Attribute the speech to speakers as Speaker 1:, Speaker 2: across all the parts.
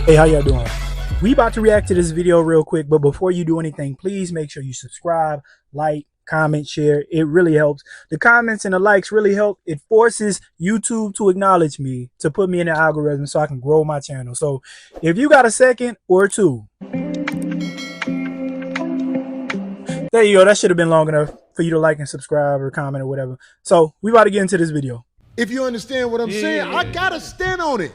Speaker 1: Hey, how y'all doing? We about to react to this video real quick, but before you do anything, please make sure you subscribe, like, comment, share. It really helps. The comments and the likes really help. It forces YouTube to acknowledge me, to put me in the algorithm so I can grow my channel. So if you got a second or two, there you go. That should have been long enough for you to like and subscribe or comment or whatever. So we about to get into this video.
Speaker 2: If you understand what I'm saying, I gotta stand on it.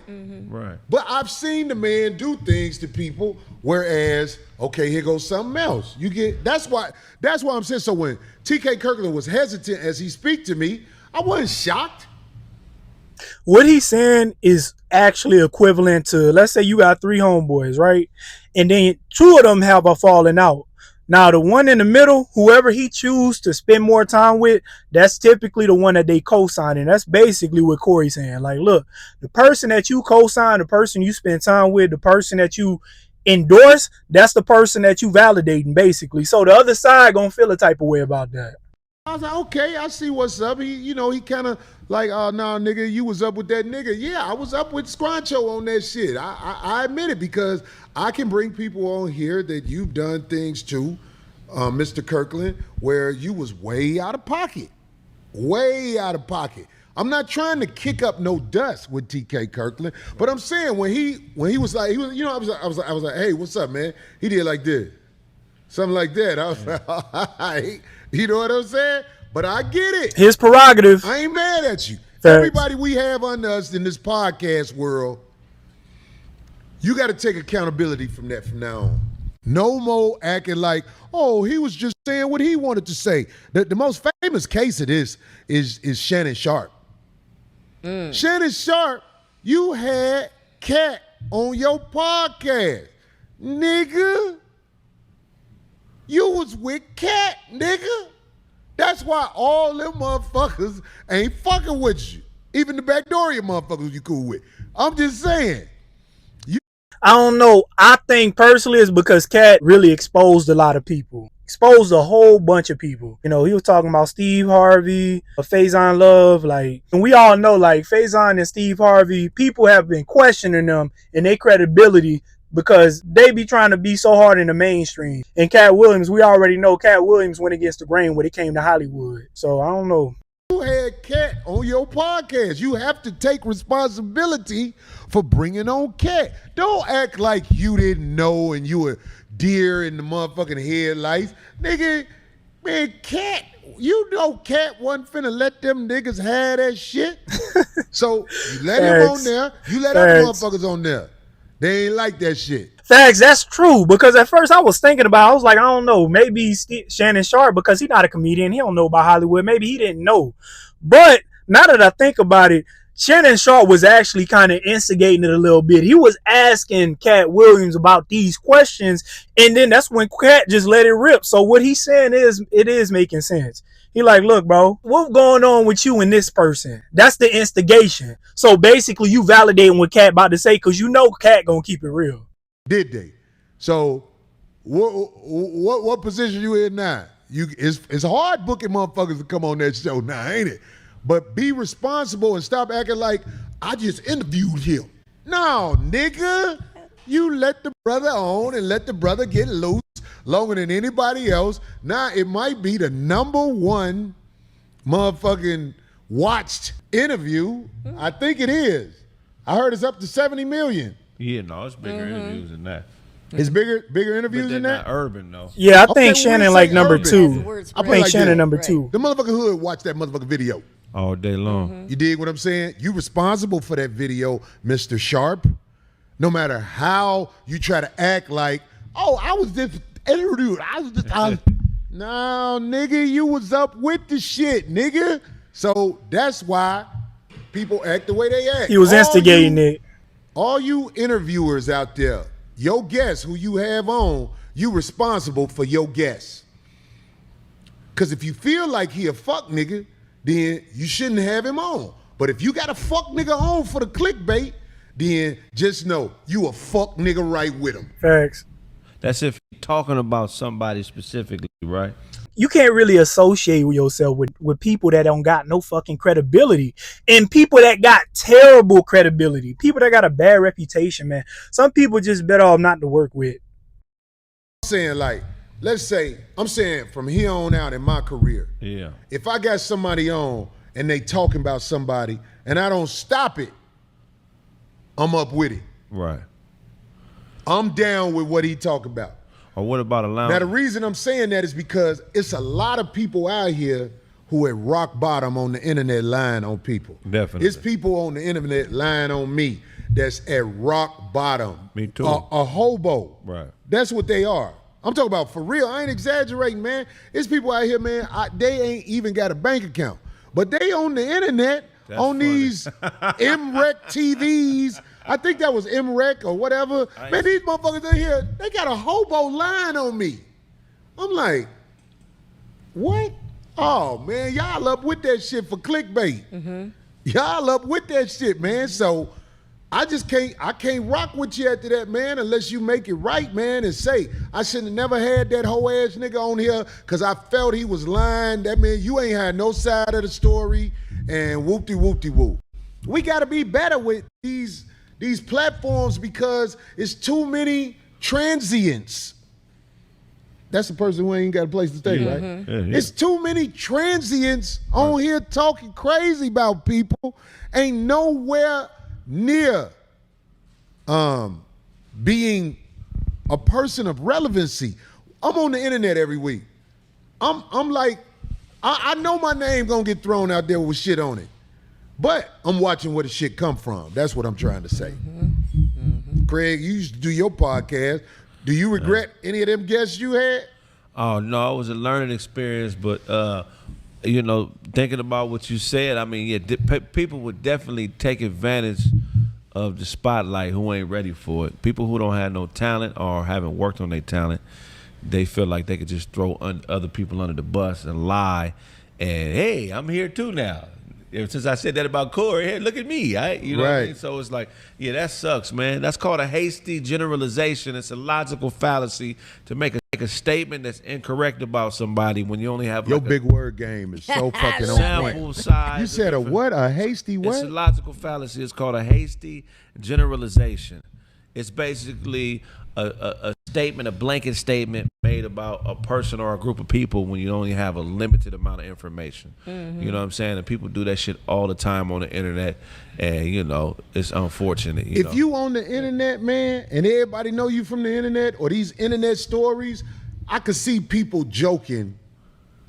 Speaker 3: Right.
Speaker 2: But I've seen the man do things to people, whereas, okay, here goes something else. You get that's why I'm saying. So when TK Kirkland was hesitant as he speak to me, I wasn't shocked.
Speaker 1: What he's saying is actually equivalent to, let's say you got 3 homeboys, right? And then 2 of them have a falling out. Now, the one in the middle, whoever he chooses to spend more time with, that's typically the one that they co-sign. And that's basically what Corey's saying. Like, look, the person that you co-sign, the person you spend time with, the person that you endorse, that's the person that you validating, basically. So the other side gonna feel a type of way about that.
Speaker 2: I was like, okay, I see what's up. He kind of like, oh, nah, nigga, you was up with that nigga. Yeah, I was up with Scroncho on that shit. I admit it, because I can bring people on here that you've done things to, Mr. Kirkland, where you was way out of pocket. Way out of pocket. I'm not trying to kick up no dust with TK Kirkland, but I'm saying when he was like, I was like, hey, what's up, man? He did like this. Something like that. I was like, all right. You know what I'm saying? But I get it.
Speaker 1: His prerogative.
Speaker 2: I ain't mad at you.
Speaker 1: Thanks.
Speaker 2: Everybody we have under us in this podcast world, you got to take accountability from that from now on. No more acting like, oh, he was just saying what he wanted to say. The most famous case of this is Shannon Sharpe. Shannon Sharpe, you had Cat on your podcast. Nigga. You was with Cat, nigga. That's why all them motherfuckers ain't fucking with you. Even the Backdoria motherfuckers you cool with. I'm just saying.
Speaker 1: I don't know. I think personally it's because Cat really exposed a lot of people. Exposed a whole bunch of people. You know, he was talking about Steve Harvey, Faison Love, like, and we all know, like, Faison and Steve Harvey, people have been questioning them and their credibility because they be trying to be so hard in the mainstream. And Cat Williams, we already know Cat Williams went against the grain when it came to Hollywood. So I don't know.
Speaker 2: You had Cat on your podcast. You have to take responsibility for bringing on Cat. Don't act like you didn't know and you were deer in the motherfucking headlights. Nigga, man, Cat, you know Cat wasn't finna let them niggas have that shit. So you let him on there. You let other motherfuckers on there. They ain't like that shit.
Speaker 1: Facts, that's true. Because at first I was thinking about, I was like, I don't know, maybe Shannon Sharpe, because he's not a comedian, he don't know about Hollywood. Maybe he didn't know. But now that I think about it, Shannon Sharpe was actually kind of instigating it a little bit. He was asking Cat Williams about these questions, and then that's when Cat just let it rip. So what he's saying is, it is making sense. He like, look, bro, what's going on with you and this person? That's the instigation. So basically, you validating what Cat about to say, because you know Cat gonna keep it real.
Speaker 2: Did they? So what position you in now? It's hard booking motherfuckers to come on that show now, ain't it? But be responsible and stop acting like I just interviewed him. No, nigga. You let the brother on and let the brother get loose longer than anybody else. Now it might be the #1 motherfucking watched interview. I think it is. I heard it's up to 70 million.
Speaker 3: Yeah, no, it's bigger interviews than that.
Speaker 2: It's bigger interviews than that?
Speaker 3: Not urban, though.
Speaker 1: Yeah, I think Shannon like #2. I think
Speaker 2: like
Speaker 1: Shannon
Speaker 2: that.
Speaker 1: #2.
Speaker 2: The motherfucking hood watch that motherfucking video.
Speaker 3: All day long.
Speaker 2: You dig what I'm saying? You responsible for that video, Mr. Sharpe. No matter how you try to act like, oh, I was just interviewed. No, nigga, you was up with the shit, nigga. So that's why people act the way they act.
Speaker 1: He was instigating it.
Speaker 2: All you interviewers out there, your guests who you have on, you responsible for your guests. Because if you feel like he a fuck nigga, then you shouldn't have him on. But if you got a fuck nigga on for the clickbait, then just know you a fuck nigga right with him.
Speaker 1: Facts.
Speaker 3: That's if you're talking about somebody specifically, right?
Speaker 1: You can't really associate yourself with people that don't got no fucking credibility and people that got terrible credibility, people that got a bad reputation, man. Some people just better off not to work with.
Speaker 2: I'm saying, like, let's say, I'm saying from here on out in my career,
Speaker 3: Yeah.
Speaker 2: if I got somebody on and they talking about somebody and I don't stop it, I'm up with it.
Speaker 3: Right.
Speaker 2: I'm down with what he talking about.
Speaker 3: Or what about allowing?
Speaker 2: Now, the reason I'm saying that is because it's a lot of people out here who at rock bottom on the internet lying on people.
Speaker 3: Definitely.
Speaker 2: It's people on the internet lying on me that's at rock bottom.
Speaker 3: Me too.
Speaker 2: A hobo.
Speaker 3: Right.
Speaker 2: That's what they are. I'm talking about for real. I ain't exaggerating, man. It's people out here, man, they ain't even got a bank account. But they on the internet,
Speaker 3: That's
Speaker 2: on
Speaker 3: funny.
Speaker 2: these MREC TVs. I think that was MREC or whatever. Man, these motherfuckers in here, they got a hobo line on me. I'm like, what? Oh, man, y'all up with that shit for clickbait.
Speaker 4: Mm-hmm.
Speaker 2: Y'all up with that shit, man. So I can't rock with you after that, man, unless you make it right, man, and say, I should have never had that hoe ass nigga on here because I felt he was lying. That mean you ain't had no side of the story and whoop-de-whoop-de-whoop. We got to be better with these platforms because it's too many transients. That's the person who ain't got a place to stay, right?
Speaker 3: Yeah.
Speaker 2: It's too many transients on here talking crazy about people. Ain't nowhere near being a person of relevancy. I'm on the internet every week. I'm like, I know my name gonna get thrown out there with shit on it. But I'm watching where the shit come from. That's what I'm trying to say. Craig, you used to do your podcast. Do you regret any of them guests you had?
Speaker 3: Oh no, it was a learning experience, but you know, thinking about what you said, I mean, yeah, people would definitely take advantage of the spotlight who ain't ready for it. People who don't have no talent or haven't worked on their talent, they feel like they could just throw other people under the bus and lie, and hey, I'm here too now. Since I said that about Corey, hey, look at me, you know what I mean? So it's like, yeah, that sucks, man. That's called a hasty generalization. It's a logical fallacy to make a statement that's incorrect about somebody when you only have
Speaker 2: Your
Speaker 3: like
Speaker 2: big word game is so fucking on
Speaker 3: sample
Speaker 2: point.
Speaker 3: size.
Speaker 2: You said a what? A hasty what?
Speaker 3: It's a logical fallacy. It's called a hasty generalization. It's basically a statement, a blanket statement made about a person or a group of people when you only have a limited amount of information.
Speaker 4: Mm-hmm.
Speaker 3: You know what I'm saying? And people do that shit all the time on the internet, and you know, it's unfortunate.
Speaker 2: If you on the internet, man, and everybody know you from the internet or these internet stories, I could see people joking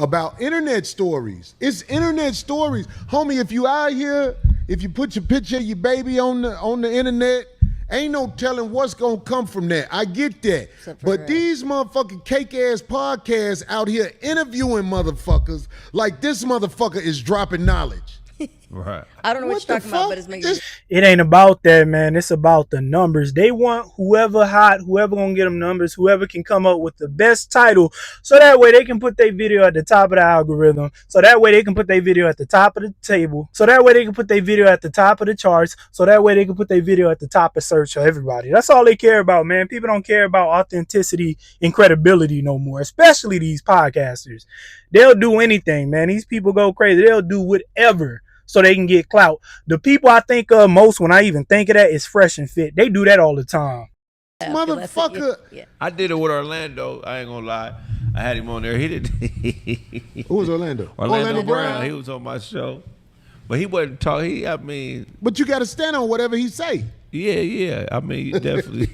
Speaker 2: about internet stories. It's internet stories. Homie, if you out here, if you put your picture of your baby on the internet, ain't no telling what's gonna come from that. I get that. But these motherfucking cake-ass podcasts out here interviewing motherfuckers like this motherfucker is dropping knowledge.
Speaker 3: right.
Speaker 4: I don't know what you're talking about, but it's making me.
Speaker 1: It ain't about that, man. It's about the numbers. They want whoever hot, whoever gonna get them numbers, whoever can come up with the best title, so that way they can put their video at the top of the algorithm, so that way they can put their video at the top of the table, so that way they can put their video at the top of the charts, so that way they can put their video at the top of search for everybody. That's all they care about, man. People don't care about authenticity and credibility no more, especially these podcasters. They'll do anything, man. These people go crazy. They'll do whatever so they can get clout. The people I think of most when I even think of that is Fresh and Fit. They do that all the time.
Speaker 2: Motherfucker.
Speaker 4: Yeah.
Speaker 3: I did it with Orlando. I ain't gonna lie. I had him on there. He did.
Speaker 2: Who was Orlando?
Speaker 3: Orlando Brown. He was on my show, but he wasn't talking. I mean,
Speaker 2: But you got to stand on whatever he say.
Speaker 3: yeah. I mean, definitely.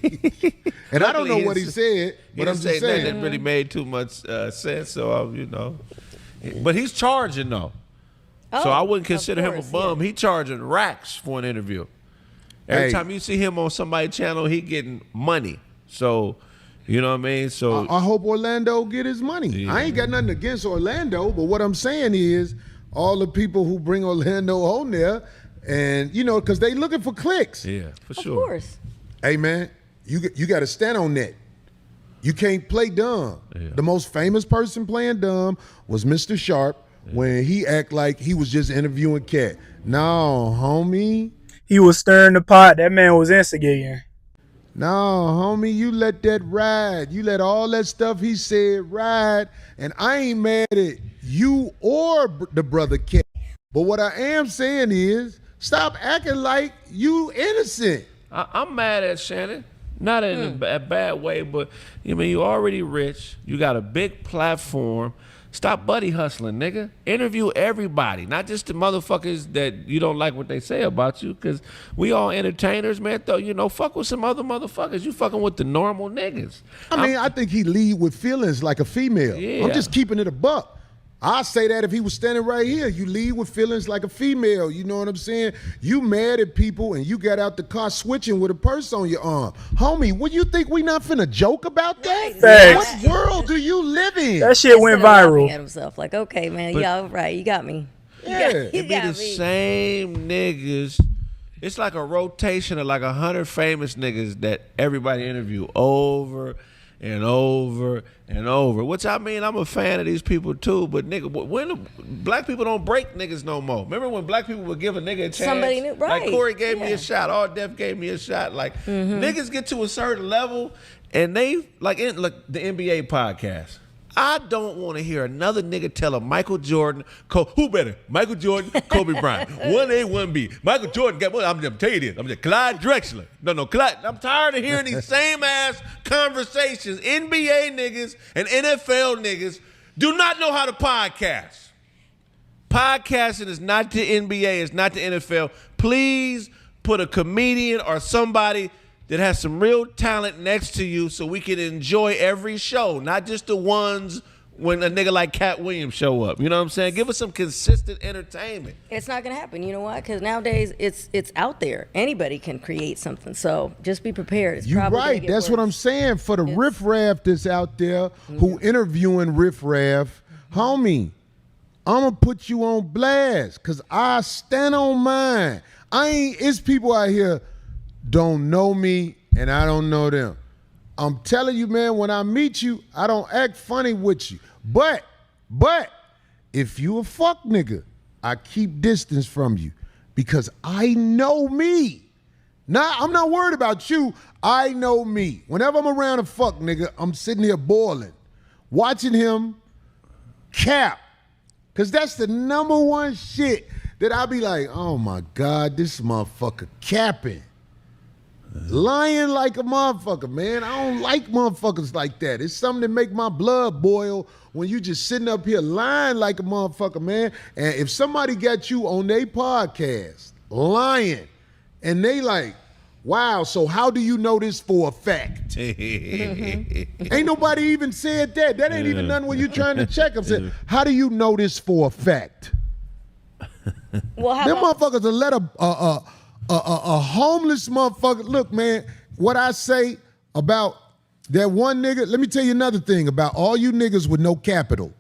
Speaker 2: And I don't know
Speaker 3: Luckily,
Speaker 2: what he said, but I'm just
Speaker 3: That
Speaker 2: saying.
Speaker 3: really made too much sense. So you know, but he's charging though. So I wouldn't consider him a bum. He charging racks for an interview. Every time you see him on somebody's channel, he getting money. So, you know what I mean? So
Speaker 2: I hope Orlando get his money.
Speaker 3: Yeah.
Speaker 2: I ain't got nothing against Orlando, but what I'm saying is all the people who bring Orlando on there, and you know, because they looking for clicks.
Speaker 3: yeah, for
Speaker 4: Of
Speaker 3: sure.
Speaker 4: course.
Speaker 2: Hey man, you got to stand on that. You can't play dumb.
Speaker 3: Yeah.
Speaker 2: The most famous person playing dumb was Mr. Sharpe when he act like he was just interviewing Cat. No, homie.
Speaker 1: he was stirring the pot. That man was instigating.
Speaker 2: No, homie, you let that ride. You let all that stuff he said ride. And I ain't mad at you or the brother Ken. But what I am saying is, stop acting like you innocent.
Speaker 3: I'm mad at Shannon. Not in a bad way, but you already rich. You got a big platform. Stop buddy hustling, nigga. Interview everybody, not just the motherfuckers that you don't like what they say about you, because we all entertainers, man. Fuck with some other motherfuckers. You fucking with the normal niggas.
Speaker 2: I think he lead with feelings like a female.
Speaker 3: Yeah.
Speaker 2: I'm just keeping it a buck. I say that if he was standing right here, you lead with feelings like a female. You know what I'm saying? You mad at people and you got out the car switching with a purse on your arm. Homie, what you think we not finna joke about that?
Speaker 1: Facts.
Speaker 2: What world do you live in?
Speaker 1: That shit went viral.
Speaker 4: At himself, like, okay, man, yeah, right, you got me.
Speaker 2: Yeah.
Speaker 4: You
Speaker 3: It be
Speaker 4: got
Speaker 3: the
Speaker 4: me.
Speaker 3: same niggas. It's like a rotation of like 100 famous niggas that everybody interview over and over and over. Which I'm a fan of these people too. But nigga, when black people don't break niggas no more. Remember when black people would give a nigga a chance?
Speaker 4: Somebody knew, right?
Speaker 3: Like Corey gave me a shot. All Def gave me a shot. Like niggas get to a certain level and they like the NBA podcast. I don't want to hear another nigga tell a Michael Jordan, who better? Michael Jordan, Kobe Bryant. 1A, 1B. Michael Jordan got, I'm just tell you this. I'm just Clyde Drexler. No, Clyde. I'm tired of hearing these same ass conversations. NBA niggas and NFL niggas do not know how to podcast. Podcasting is not the NBA, it's not the NFL. Please put a comedian or somebody that has some real talent next to you so we can enjoy every show, not just the ones when a nigga like Cat Williams show up. You know what I'm saying? Give us some consistent entertainment.
Speaker 4: It's not gonna happen. You know why? Because nowadays it's out there. Anybody can create something. So just be prepared. It's
Speaker 2: You're
Speaker 4: probably gonna
Speaker 2: right.
Speaker 4: get
Speaker 2: That's what
Speaker 4: worse.
Speaker 2: I'm saying. For the riffraff that's out there who interviewing riffraff, homie, I'm going to put you on blast because I stand on mine. It's people out here don't know me and I don't know them. I'm telling you, man, when I meet you, I don't act funny with you. But if you a fuck nigga, I keep distance from you because I know me. I'm not worried about you. I know me. Whenever I'm around a fuck nigga, I'm sitting here boiling, watching him cap. Because that's the number one shit that I be like, oh my God, this motherfucker capping. Lying like a motherfucker, man. I don't like motherfuckers like that. It's something that make my blood boil when you just sitting up here lying like a motherfucker, man. And if somebody got you on their podcast lying and they like, wow, so how do you know this for a fact? Ain't nobody even said that. That ain't even nothing when you trying to check them. Said, how do you know this for a fact?
Speaker 4: Well, how
Speaker 2: Them
Speaker 4: about,
Speaker 2: motherfuckers will let a homeless motherfucker. Look, man, what I say about that one nigga, let me tell you another thing about all you niggas with no capital.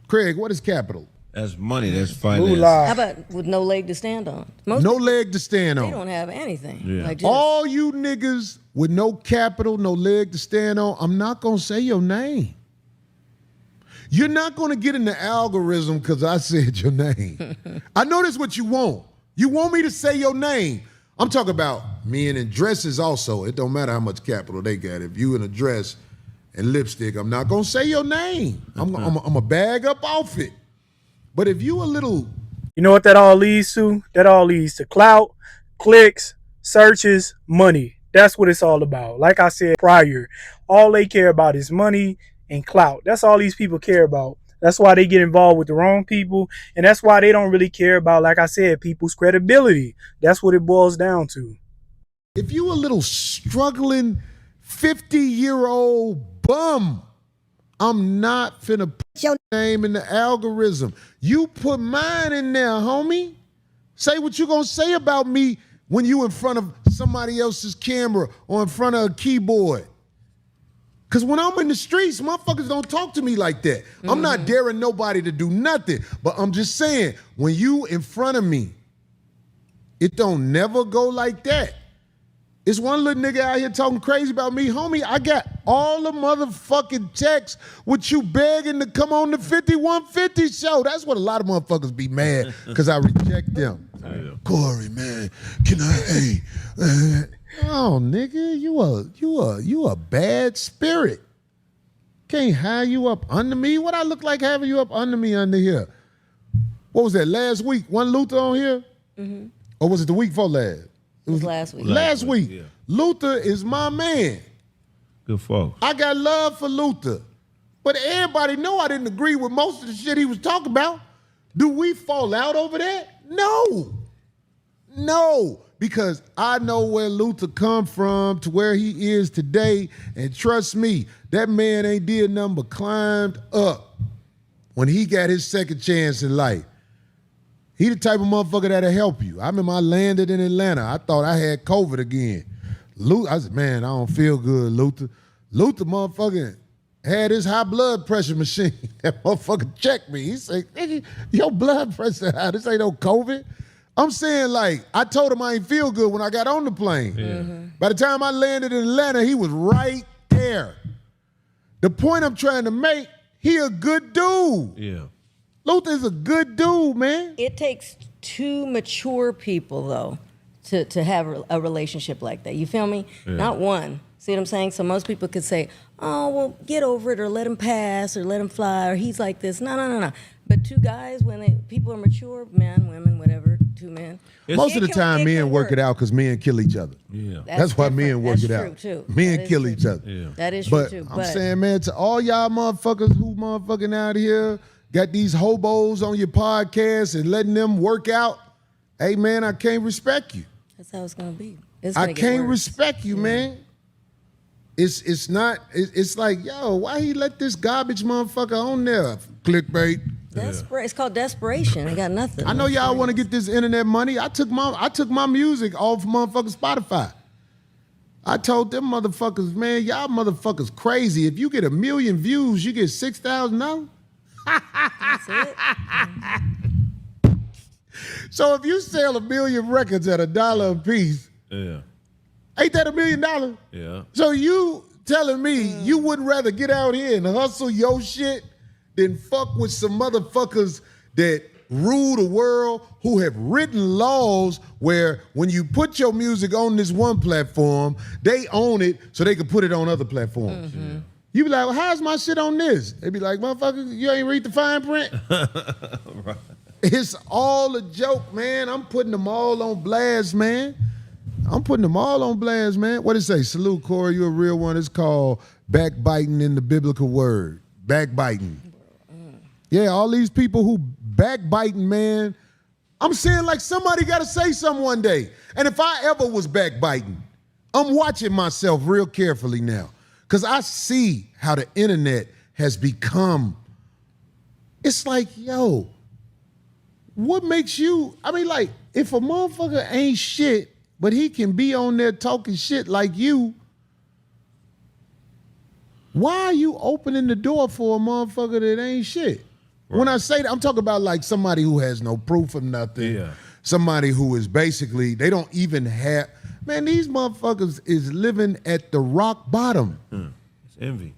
Speaker 2: Craig, what is capital?
Speaker 3: That's money. That's finance.
Speaker 1: Moolah.
Speaker 4: how about with no leg to stand on? Most
Speaker 2: No
Speaker 4: people,
Speaker 2: leg to stand
Speaker 4: they
Speaker 2: on.
Speaker 4: don't have anything.
Speaker 3: Yeah.
Speaker 4: Like just,
Speaker 2: All you niggas with no capital, no leg to stand on, I'm not going to say your name. You're not going to get in the algorithm because I said your name. I know that's what you want. You want me to say your name. I'm talking about men in dresses also. It don't matter how much capital they got. If you in a dress and lipstick, I'm not going to say your name. I'm a bag up off it. But if you a little...
Speaker 1: You know what that all leads to? That all leads to clout, clicks, searches, money. That's what it's all about. Like I said prior, all they care about is money and clout. That's all these people care about. That's why they get involved with the wrong people. And that's why they don't really care about, like I said, people's credibility. That's what it boils down to.
Speaker 2: If you a little struggling 50-year-old bum, I'm not finna put your name in the algorithm. You put mine in there, homie. Say what you gonna say about me when you in front of somebody else's camera or in front of a keyboard. Because when I'm in the streets, motherfuckers don't talk to me like that. I'm not daring nobody to do nothing. But I'm just saying, when you in front of me, it don't never go like that. It's one little nigga out here talking crazy about me. Homie, I got all the motherfucking texts with you begging to come on the 5150 show. That's what a lot of motherfuckers be mad because I reject them. Corey, man, can I? Hey, oh, nigga, you a bad spirit. Can't have you up under me. What I look like having you up under me under here? What was that last week? One Luther on here, or was it the week before last?
Speaker 4: It was last week.
Speaker 2: Last week.
Speaker 3: Yeah.
Speaker 2: Luther is my man.
Speaker 3: Good folks.
Speaker 2: I got love for Luther. But everybody know I didn't agree with most of the shit he was talking about. Do we fall out over that? No. No. Because I know where Luther come from to where he is today. And trust me, that man ain't did nothing but climbed up when he got his second chance in life. He the type of motherfucker that'll help you. I remember I landed in Atlanta. I thought I had COVID again. I said, man, I don't feel good, Luther. Luther motherfucking had his high blood pressure machine. That motherfucker checked me. He said, nigga, your blood pressure high. This ain't no COVID. I'm saying, like, I told him I ain't feel good when I got on the plane. Yeah. By the time I landed in Atlanta, he was right there. The point I'm trying to make, he a good dude.
Speaker 3: Yeah.
Speaker 2: Luther's a good dude, man.
Speaker 4: It takes two mature people, though, to have a relationship like that. You feel me? Yeah. Not one. See what I'm saying? So most people could say, oh, well, get over it, or let him pass, or let him fly, or he's like this. No. But two guys, people are mature, man, women, whatever, two men.
Speaker 2: Most of the time, men work it out because men kill each other.
Speaker 3: Yeah.
Speaker 2: That's why men work it out.
Speaker 4: That's true, too.
Speaker 2: Men kill each other.
Speaker 3: Yeah.
Speaker 4: That is true, too.
Speaker 2: I'm saying, man, to all y'all motherfuckers who motherfucking out here, got these hobos on your podcast and letting them work out, hey, man, I can't respect you.
Speaker 4: That's how it's going to be.
Speaker 2: I can't respect you, man. It's like, yo, why he let this garbage motherfucker on there? Clickbait.
Speaker 4: It's called desperation. It got nothing.
Speaker 2: I know y'all want to get this internet money. I took my music off motherfucking Spotify. I told them motherfuckers, man, y'all motherfuckers crazy. If you get 1 million views, you get $6,000.
Speaker 4: That's it.
Speaker 2: So if you sell 1 million records at $1 a piece,
Speaker 3: Yeah.
Speaker 2: ain't that $1 million?
Speaker 3: Yeah.
Speaker 2: So you telling me you wouldn't rather get out here and hustle your shit than fuck with some motherfuckers that rule the world, who have written laws where when you put your music on this one platform, they own it so they can put it on other platforms. Mm-hmm. You be like, well, how's my shit on this? They be like, motherfucker, you ain't read the fine print? Right. It's all a joke, man. I'm putting them all on blast, man. What it say? Salute, Corey, you a real one. It's called backbiting in the biblical word. Backbiting. Yeah, all these people who backbiting, man. I'm saying, like, somebody got to say something one day. And if I ever was backbiting, I'm watching myself real carefully now. Because I see how the internet has become. It's like, yo, what makes you, I mean, like, if a motherfucker ain't shit, but he can be on there talking shit like you, why are you opening the door for a motherfucker that ain't shit? Right. When I say that, I'm talking about like somebody who has no proof of nothing. Yeah. Somebody who is basically, they don't even have, man, these motherfuckers is living at the rock bottom.
Speaker 3: It's envy.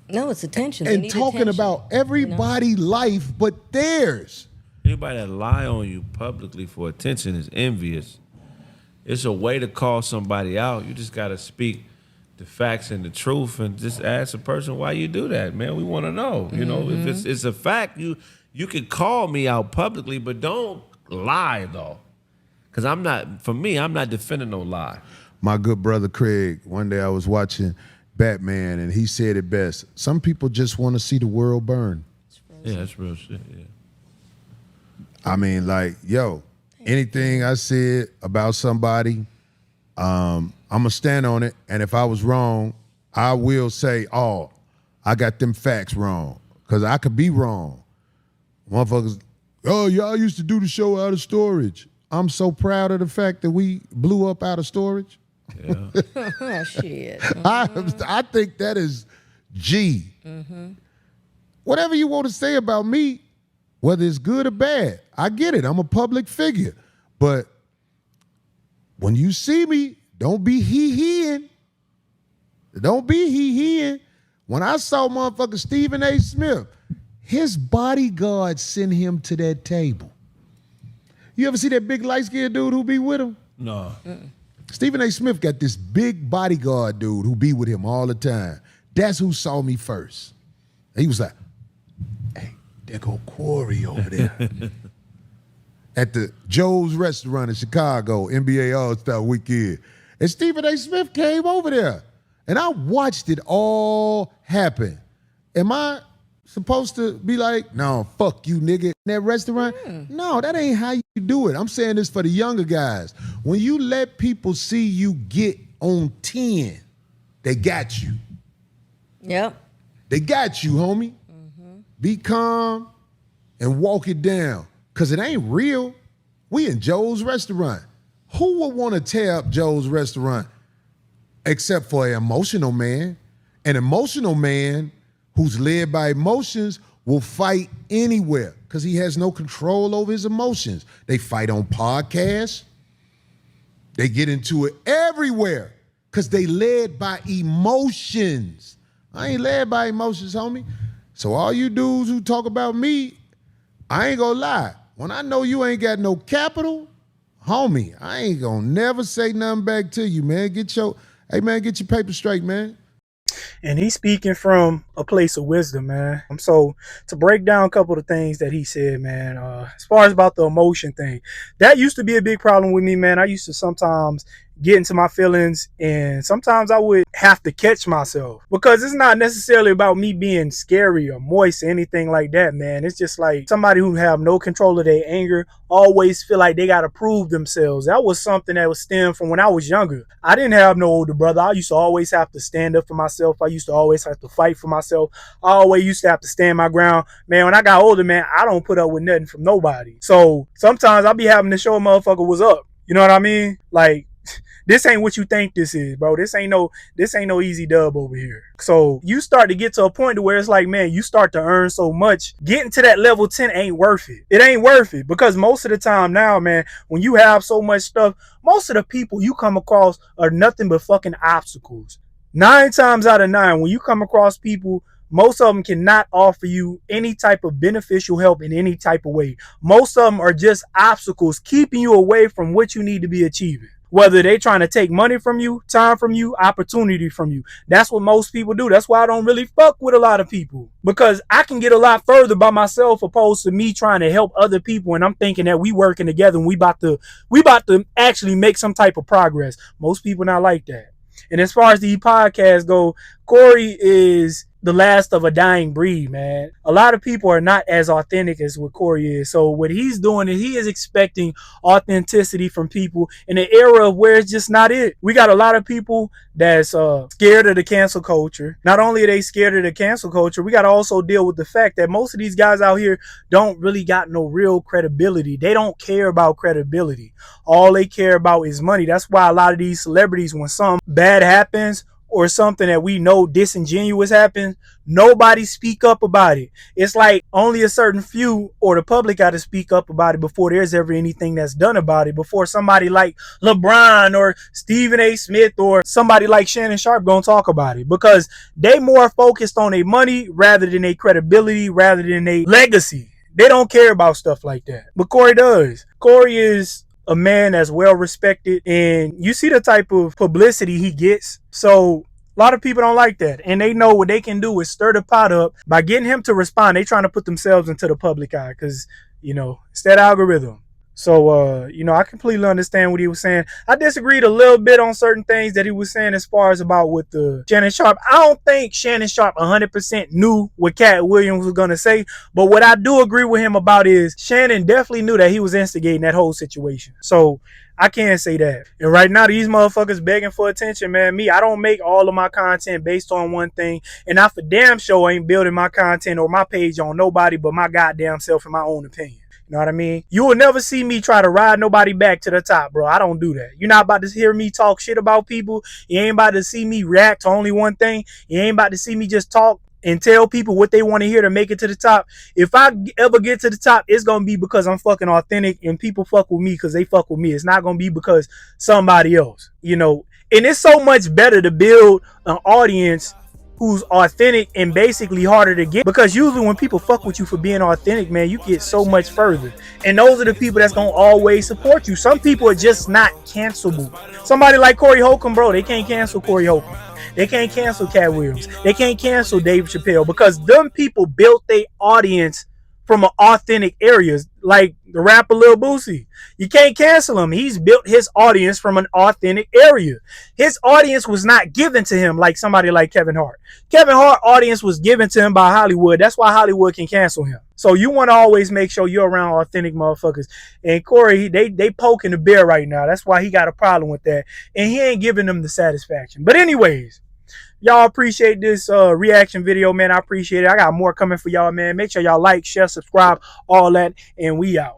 Speaker 4: No, it's attention.
Speaker 2: And talking about everybody's life but theirs.
Speaker 3: Anybody that lie on you publicly for attention is envious. It's a way to call somebody out. You just got to speak the facts and the truth and just ask a person why you do that, man. We want to know. You know, if it's a fact, you can call me out publicly, but don't lie, though. Because I'm not defending no lie.
Speaker 2: My good brother Craig, one day I was watching Batman, and he said it best. Some people just want to see the world burn.
Speaker 3: Yeah, that's real shit, yeah.
Speaker 2: I mean, like, yo, anything I said about somebody, I'm going to stand on it. And if I was wrong, I will say, oh, I got them facts wrong. Because I could be wrong. Motherfuckers, oh, y'all used to do the show out of storage. I'm so proud of the fact that we blew up out of storage.
Speaker 3: Yeah.
Speaker 4: Shit.
Speaker 2: I think that is G. Whatever you want to say about me, whether it's good or bad, I get it. I'm a public figure. But when you see me, don't be hee-heeing. Don't be hee-heeing. When I saw motherfucker Stephen A. Smith, his bodyguard sent him to that table. You ever see that big light-skinned dude who be with him?
Speaker 3: No.
Speaker 2: Stephen A. Smith got this big bodyguard dude who be with him all the time. That's who saw me first. He was like, hey, there go Corey over there. At the Joe's Restaurant in Chicago, NBA All-Star Weekend. And Stephen A. Smith came over there. And I watched it all happen. Am I supposed to be like, no, fuck you, nigga, in that restaurant? No, that ain't how you do it. I'm saying this for the younger guys. When you let people see you get on 10, they got you.
Speaker 4: Yep.
Speaker 2: They got you, homie. Be calm and walk it down. Because it ain't real. We in Joe's Restaurant. Who would want to tear up Joe's Restaurant except for an emotional man? An emotional man who's led by emotions will fight anywhere because he has no control over his emotions. They fight on podcasts. They get into it everywhere because they led by emotions. I ain't led by emotions, homie. So all you dudes who talk about me, I ain't gonna lie. When I know you ain't got no capital, homie, I ain't gonna never say nothing back to you, man. Get your paper straight, man.
Speaker 1: And he's speaking from a place of wisdom, man. So to break down a couple of things that he said, man, as far as about the emotion thing, that used to be a big problem with me, man. I used to sometimes get into my feelings and sometimes I would have to catch myself because it's not necessarily about me being scary or moist or anything like that, man. It's just like somebody who have no control of their anger always feel like they got to prove themselves. That was something that was stemmed from when I was younger. I didn't have no older brother. I used to always have to stand up for myself. I used to always have to fight for myself. I always used to have to stand my ground. Man, when I got older, man, I don't put up with nothing from nobody. So sometimes I'll be having to show a motherfucker what's up. You know what I mean? Like, this ain't what you think this is, bro. This ain't no easy dub over here. So you start to get to a point to where it's like, man, you start to earn so much. Getting to that level 10 ain't worth it. It ain't worth it because most of the time now, man, when you have so much stuff, most of the people you come across are nothing but fucking obstacles. 9 times out of 9, when you come across people, most of them cannot offer you any type of beneficial help in any type of way. Most of them are just obstacles keeping you away from what you need to be achieving. Whether they trying to take money from you, time from you, opportunity from you. That's what most people do. That's why I don't really fuck with a lot of people. Because I can get a lot further by myself opposed to me trying to help other people. And I'm thinking that we working together and we about to actually make some type of progress. Most people not like that. And as far as the podcast go, Corey is the last of a dying breed, man. A lot of people are not as authentic as what Corey is. So what he's doing is he is expecting authenticity from people in an era of where it's just not it. We got a lot of people that's scared of the cancel culture. Not only are they scared of the cancel culture, we got to also deal with the fact that most of these guys out here don't really got no real credibility. They don't care about credibility. All they care about is money. That's why a lot of these celebrities, when something bad happens, or something that we know disingenuous happens, nobody speak up about it. It's like only a certain few or the public got to speak up about it before there's ever anything that's done about it, before somebody like LeBron or Stephen A. Smith or somebody like Shannon Sharpe gonna talk about it, because they more focused on their money rather than their credibility, rather than their legacy. They don't care about stuff like that. But Corey does. Corey is a man that's well respected, and you see the type of publicity he gets. So a lot of people don't like that, and they know what they can do is stir the pot up by getting him to respond. They trying to put themselves into the public eye because, you know, it's that algorithm. So, I completely understand what he was saying. I disagreed a little bit on certain things that he was saying as far as about with the Shannon Sharpe. I don't think Shannon Sharpe 100% knew what Cat Williams was going to say. But what I do agree with him about is Shannon definitely knew that he was instigating that whole situation. So I can't say that. And right now, these motherfuckers begging for attention, man. I don't make all of my content based on one thing. And I for damn sure ain't building my content or my page on nobody but my goddamn self and my own opinion. You know what I mean? You will never see me try to ride nobody back to the top, bro. I don't do that. You're not about to hear me talk shit about people. You ain't about to see me react to only one thing. You ain't about to see me just talk and tell people what they want to hear to make it to the top. If I ever get to the top, it's going to be because I'm fucking authentic and people fuck with me because they fuck with me. It's not going to be because somebody else, And it's so much better to build an audience who's authentic and basically harder to get, because usually when people fuck with you for being authentic, man, you get so much further. And those are the people that's gonna always support you. Some people are just not cancelable. Somebody like Corey Holcomb, bro, they can't cancel Corey Holcomb. They can't cancel Cat Williams. They can't cancel Dave Chappelle, because them people built their audience from an authentic areas, like the rapper Lil Boosie. You can't cancel him. He's built his audience from an authentic area. His audience was not given to him like somebody like Kevin Hart. Kevin Hart audience was given to him by Hollywood. That's why Hollywood can cancel him. So you want to always make sure you're around authentic motherfuckers. And Corey, they poking the bear right now. That's why he got a problem with that. And he ain't giving them the satisfaction. But anyways, y'all appreciate this reaction video, man. I appreciate it. I got more coming for y'all, man. Make sure y'all like, share, subscribe, all that, and we out.